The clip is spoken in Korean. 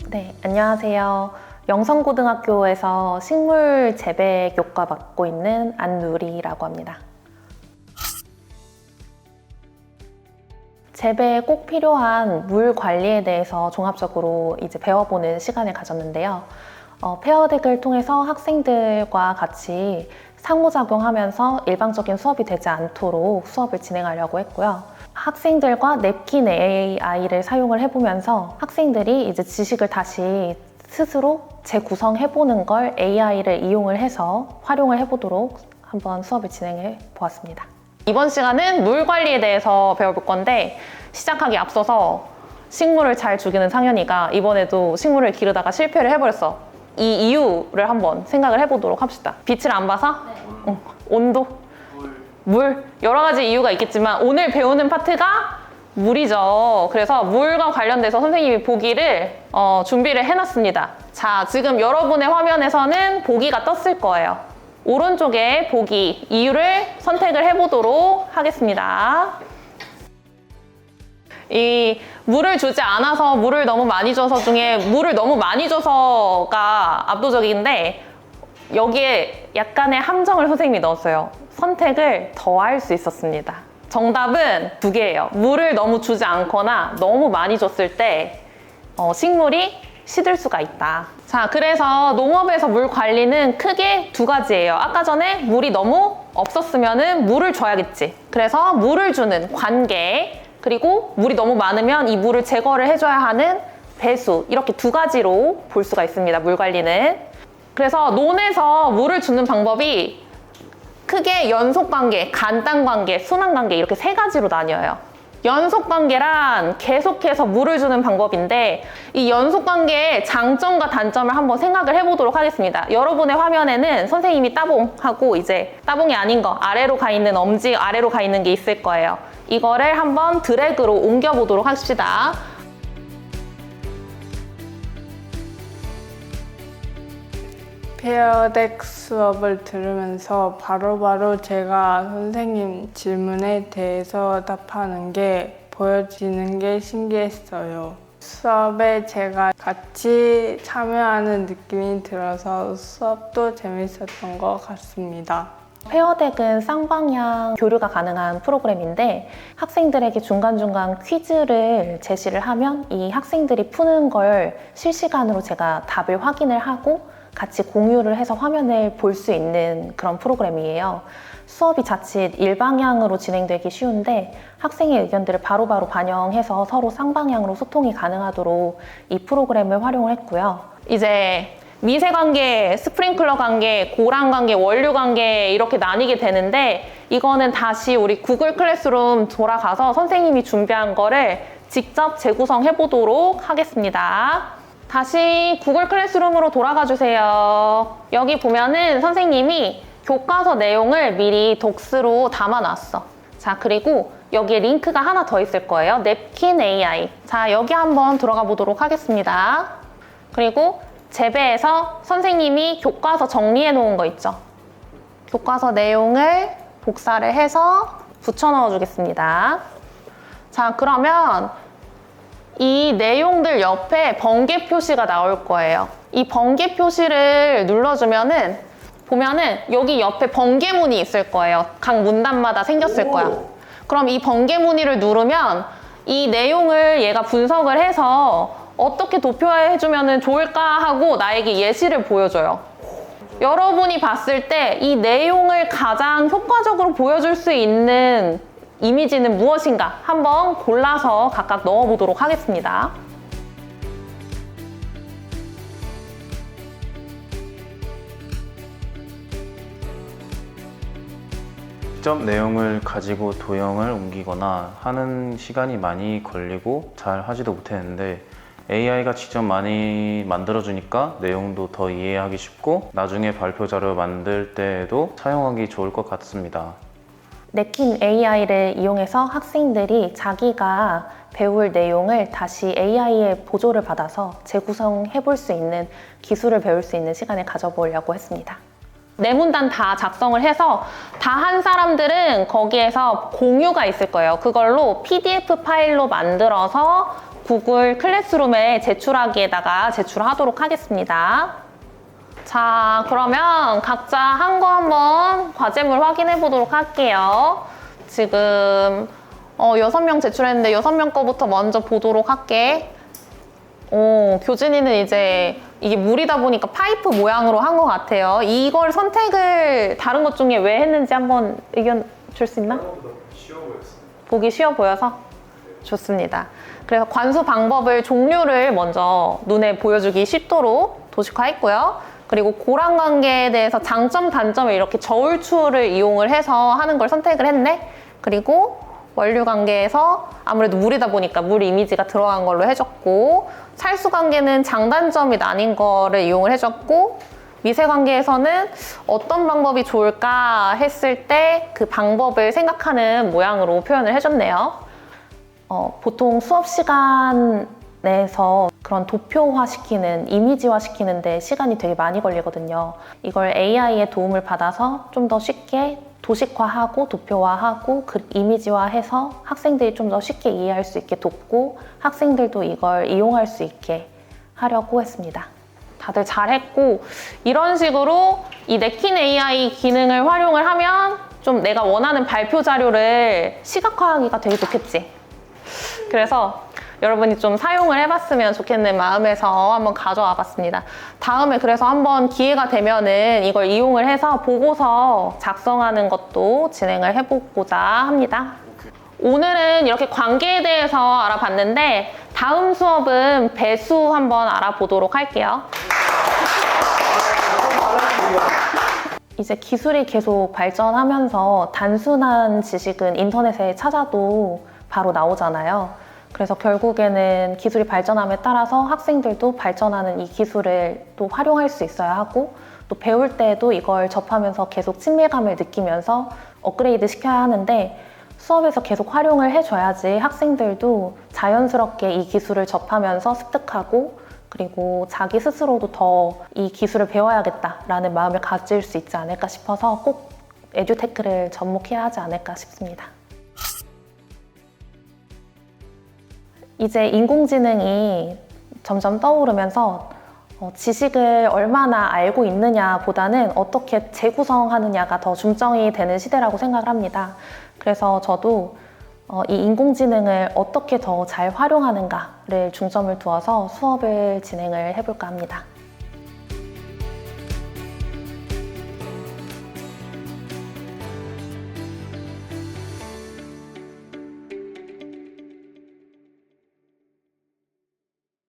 네, 안녕하세요. 영성고등학교에서 식물 재배 교과 맡고 있는 안누리라고 합니다. 재배에 꼭 필요한 물 관리에 대해서 종합적으로 이제 배워보는 시간을 가졌는데요. 페어덱을 통해서 학생들과 같이 상호작용하면서 일방적인 수업이 되지 않도록 수업을 진행하려고 했고요. 학생들과 냅킨 AI를 사용을 해보면서 학생들이 이제 지식을 다시 스스로 재구성해보는 걸 AI를 이용을 해서 활용을 해보도록 한번 수업을 진행해 보았습니다. 이번 시간은 물 관리에 대해서 배워볼 건데 시작하기 앞서서 식물을 잘 죽이는 상현이가 이번에도 식물을 기르다가 실패를 해버렸어. 이 이유를 한번 생각을 해보도록 합시다. 빛을 안 봐서? 네. 온도? 물? 여러 가지 이유가 있겠지만 오늘 배우는 파트가 물이죠. 그래서 물과 관련돼서 선생님이 보기를 준비를 해놨습니다. 자, 지금 여러분의 화면에서는 보기가 떴을 거예요. 오른쪽에 보기, 이유를 선택을 해보도록 하겠습니다. 이 물을 주지 않아서 물을 너무 많이 줘서 중에 물을 너무 많이 줘서가 압도적인데 여기에 약간의 함정을 선생님이 넣었어요. 선택을 더 할 수 있었습니다. 정답은 두 개예요. 물을 너무 주지 않거나 너무 많이 줬을 때 식물이 시들 수가 있다. 자, 그래서 농업에서 물 관리는 크게 두 가지예요. 아까 전에 물이 너무 없었으면 물을 줘야겠지. 그래서 물을 주는 관계, 그리고 물이 너무 많으면 이 물을 제거를 해줘야 하는 배수, 이렇게 두 가지로 볼 수가 있습니다. 물 관리는. 그래서 논에서 물을 주는 방법이 크게 연속관계, 간단관계, 순환관계 이렇게 세 가지로 나뉘어요. 연속관계란 계속해서 물을 주는 방법인데 이 연속관계의 장점과 단점을 한번 생각을 해보도록 하겠습니다. 여러분의 화면에는 선생님이 따봉하고 이제 따봉이 아닌 거 아래로 가 있는 엄지 아래로 가 있는 게 있을 거예요. 이거를 한번 드래그로 옮겨보도록 합시다. 페어덱 수업을 들으면서 바로바로 제가 선생님 질문에 대해서 답하는 게 보여지는 게 신기했어요. 수업에 제가 같이 참여하는 느낌이 들어서 수업도 재밌었던 것 같습니다. 페어덱은 쌍방향 교류가 가능한 프로그램인데 학생들에게 중간중간 퀴즈를 제시를 하면 이 학생들이 푸는 걸 실시간으로 제가 답을 확인을 하고 같이 공유를 해서 화면을 볼 수 있는 그런 프로그램이에요. 수업이 자칫 일방향으로 진행되기 쉬운데 학생의 의견들을 바로바로 반영해서 서로 쌍방향으로 소통이 가능하도록 이 프로그램을 활용을 했고요. 이제 미세 관계, 스프링클러 관계, 고랑 관계, 원료 관계 이렇게 나뉘게 되는데 이거는 다시 우리 구글 클래스룸 돌아가서 선생님이 준비한 거를 직접 재구성해 보도록 하겠습니다. 다시 구글 클래스룸으로 돌아가 주세요. 여기 보면은 선생님이 교과서 내용을 미리 독스로 담아놨어. 자, 그리고 여기에 링크가 하나 더 있을 거예요. 냅킨 AI. 자, 여기 한번 들어가 보도록 하겠습니다. 그리고 재배에서 선생님이 교과서 정리해 놓은 거 있죠. 교과서 내용을 복사를 해서 붙여 넣어 주겠습니다. 자, 그러면 이 내용들 옆에 번개 표시가 나올 거예요. 이 번개 표시를 눌러주면은 보면은 여기 옆에 번개 무늬 있을 거예요. 각 문단마다 생겼을 거야. 그럼 이 번개 무늬를 누르면 이 내용을 얘가 분석을 해서 어떻게 도표해주면 좋을까 하고 나에게 예시를 보여줘요. 여러분이 봤을 때 이 내용을 가장 효과적으로 보여줄 수 있는 이미지는 무엇인가 한번 골라서 각각 넣어보도록 하겠습니다. 직접 내용을 가지고 도형을 옮기거나 하는 시간이 많이 걸리고 잘 하지도 못했는데 AI가 직접 많이 만들어주니까 내용도 더 이해하기 쉽고 나중에 발표 자료 만들 때에도 사용하기 좋을 것 같습니다. 네킨 AI를 이용해서 학생들이 자기가 배울 내용을 다시 AI의 보조를 받아서 재구성해 볼 수 있는 기술을 배울 수 있는 시간을 가져보려고 했습니다. 내문단 다 작성을 해서 다 한 사람들은 거기에서 공유가 있을 거예요. 그걸로 PDF 파일로 만들어서 구글 클래스룸에 제출하기에다가 제출하도록 하겠습니다. 자, 그러면 각자 한 거 한번 과제물 확인해 보도록 할게요. 지금 6명 제출했는데 6명 거부터 먼저 보도록 할게. 교진이는 이제 이게 물이다 보니까 파이프 모양으로 한 것 같아요. 이걸 선택을 다른 것 중에 왜 했는지 한번 의견 줄 수 있나? 보기 쉬워 보여서? 좋습니다. 그래서 관수 방법을 종류를 먼저 눈에 보여주기 쉽도록 도식화했고요. 그리고 고랑 관계에 대해서 장점, 단점을 이렇게 저울추를 이용을 해서 하는 걸 선택을 했네. 그리고 원류 관계에서 아무래도 물이다 보니까 물 이미지가 들어간 걸로 해줬고, 살수 관계는 장단점이 나뉜 거를 이용을 해줬고, 미세 관계에서는 어떤 방법이 좋을까 했을 때 그 방법을 생각하는 모양으로 표현을 해줬네요. 보통 수업 시간 내에서 그런 도표화 시키는, 이미지화 시키는데 시간이 되게 많이 걸리거든요. 이걸 AI의 도움을 받아서 좀 더 쉽게 도식화하고 도표화하고 이미지화해서 학생들이 좀 더 쉽게 이해할 수 있게 돕고 학생들도 이걸 이용할 수 있게 하려고 했습니다. 다들 잘했고, 이런 식으로 이 네킨 AI 기능을 활용을 하면 좀 내가 원하는 발표 자료를 시각화하기가 되게 좋겠지. 그래서 여러분이 좀 사용을 해봤으면 좋겠는 마음에서 한번 가져와 봤습니다. 다음에 그래서 한번 기회가 되면은 이걸 이용을 해서 보고서 작성하는 것도 진행을 해보고자 합니다. 오늘은 이렇게 관계에 대해서 알아봤는데 다음 수업은 배수 한번 알아보도록 할게요. 이제 기술이 계속 발전하면서 단순한 지식은 인터넷에 찾아도 바로 나오잖아요. 그래서 결국에는 기술이 발전함에 따라서 학생들도 발전하는 이 기술을 또 활용할 수 있어야 하고, 또 배울 때도 이걸 접하면서 계속 친밀감을 느끼면서 업그레이드 시켜야 하는데, 수업에서 계속 활용을 해줘야지 학생들도 자연스럽게 이 기술을 접하면서 습득하고, 그리고 자기 스스로도 더 이 기술을 배워야겠다라는 마음을 가질 수 있지 않을까 싶어서 꼭 에듀테크를 접목해야 하지 않을까 싶습니다. 이제 인공지능이 점점 떠오르면서 지식을 얼마나 알고 있느냐보다는 어떻게 재구성하느냐가 더 중점이 되는 시대라고 생각을 합니다. 그래서 저도 이 인공지능을 어떻게 더 잘 활용하는가를 중점을 두어서 수업을 진행을 해볼까 합니다.